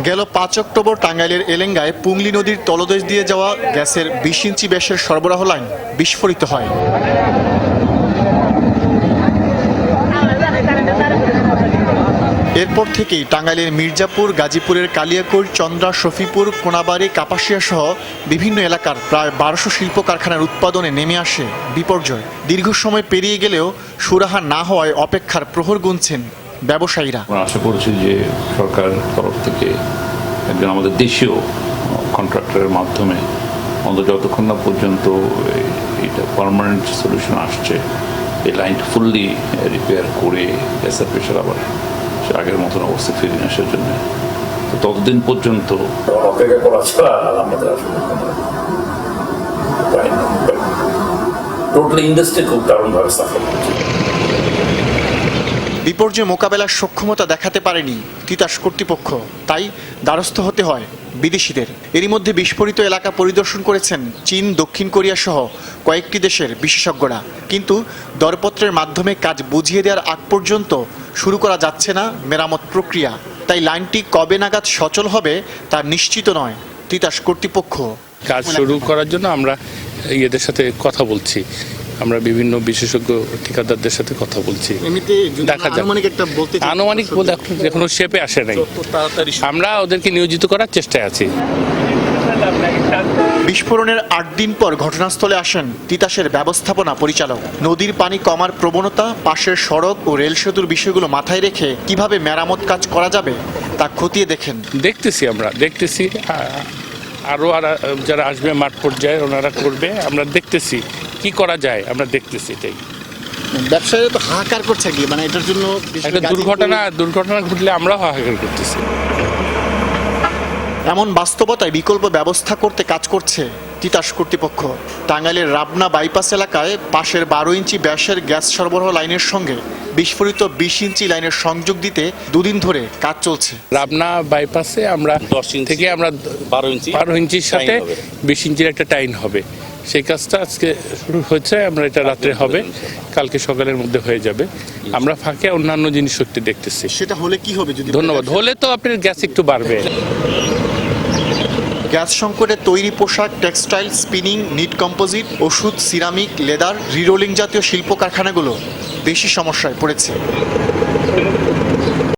গেল ৫ অক্টোবর টাঙ্গাইলের এলেঙ্গায় পুংলি নদীর তলদেশ দিয়ে যাওয়া গ্যাসের ২০ ইঞ্চি ব্যাসের সরবরাহ লাইন বিস্ফোরিত হয়। এরপর থেকেই টাঙ্গাইলের মির্জাপুর, গাজীপুরের কালিয়াকৈর, চন্দ্রা, শফিপুর, কোনাবাড়ি, কাপাসিয়া সহ বিভিন্ন এলাকার প্রায় ১২০০ শিল্প কারখানার উৎপাদনে নেমে আসে বিপর্যয়। দীর্ঘ সময় পেরিয়ে গেলেও সুরাহা না হওয়ায় অপেক্ষার প্রহর গুনছেন ব্যবসায়ীরা। আশা করছি যে সরকার তরফ থেকে একজন আমাদের দেশীয় কন্ট্রাক্টরের মাধ্যমে অন্তত যতক্ষণ না পর্যন্ত এটা পার্মানেন্ট সলিউশন আসছে, এই লাইনটা ফুললি রিপেয়ার করে গ্যাসের প্রেশার আবার আগের মতন অবস্থায় ফিরিয়ে আসার জন্য, তো ততদিন পর্যন্ত অপেক্ষা করা ছাড়া আমাদের আসলে টোটালি ইন্ডাস্ট্রি খুব দারুণভাবে সাফার করছে। বিপর্যয় মোকাবেলার সক্ষমতা দেখাতে পারেনি তিতাস কর্তৃপক্ষ, তাই দ্বারস্থ হতে হয় বিদেশিদের। এরই মধ্যে বিস্ফোরিত এলাকা পরিদর্শন করেছেন চীন, দক্ষিণ কোরিয়া সহ কয়েকটি দেশের বিশেষজ্ঞরা। কিন্তু দরপত্রের মাধ্যমে কাজ বুঝিয়ে দেওয়ার আগ পর্যন্ত শুরু করা যাচ্ছে না মেরামত প্রক্রিয়া। তাই লাইনটি কবে নাগাদ সচল হবে তা নিশ্চিত নয় তিতাস কর্তৃপক্ষ। কাজ শুরু করার জন্য আমরা এদের সাথে কথা বলছি, আমরা বিভিন্ন বিশেষজ্ঞ ঠিকাদারদের সাথে কথা বলছি। দেখা যাক, আনুমানিক বলতে এখনো শেপে আসে নাই, আমরা ওদেরকে নিয়োজিত করার চেষ্টায় আছি। বিস্ফোরণের ৮ দিন পর ঘটনাস্থলে আসেন তিতাসের ব্যবস্থাপনা পরিচালক। নদীর পানি কমার প্রবণতা, পাশের সড়ক ও রেল সেতুর বিষয়গুলো মাথায় রেখে কিভাবে মেরামত কাজ করা যাবে তা খতিয়ে দেখেন। আমরা দেখতেছি আরও যারা আসবে মাঠ পর্যায়ে ওনারা করবে, আমরা দেখতেছি কি করা যায়, আমরা দেখতেছি। এটাই ব্যবসায়ীরা তো হাহাকার করছে কি, মানে এটার জন্য একটা দুর্ঘটনা ঘটলে আমরাও হাহাকার করতেছি। এমন বাস্তবতায় বিকল্প ব্যবস্থা করতে কাজ করছে তিতাস কর্তৃপক্ষ। টাঙ্গাইলের রাবনা বাইপাস এলাকায় পাশের ১২ ইঞ্চি ব্যাসের গ্যাস সরবরাহ লাইনের সঙ্গে বিস্ফোরিত ২০ ইঞ্চি লাইনের সংযোগ দিতে দুদিন ধরে কাজ চলছে। রাবনা বাইপাসে আমরা 10 ইঞ্চি থেকে 12 ইঞ্চির সাথে 20 ইঞ্চির একটা টাইন হবে, সেই কাজটা আজকে শুরু হয়েছে। আমরা এটা রাত্রে হবে, কালকে সকালের মধ্যে হয়ে যাবে। আমরা ফাঁকে অন্যান্য জিনিস একটু দেখতেছি। সেটা হলে কি হবে? ধন্যবাদ। হলে তো আপনার গ্যাস একটু বাড়বে। গ্যাস সংকটে তৈরি পোশাক, টেক্সটাইল, স্পিনিং, নিট কম্পোজিট, ওষুধ, সিরামিক, লেদার, রিরোলিং জাতীয় শিল্প কারখানাগুলো বেশি সমস্যায় পড়েছে।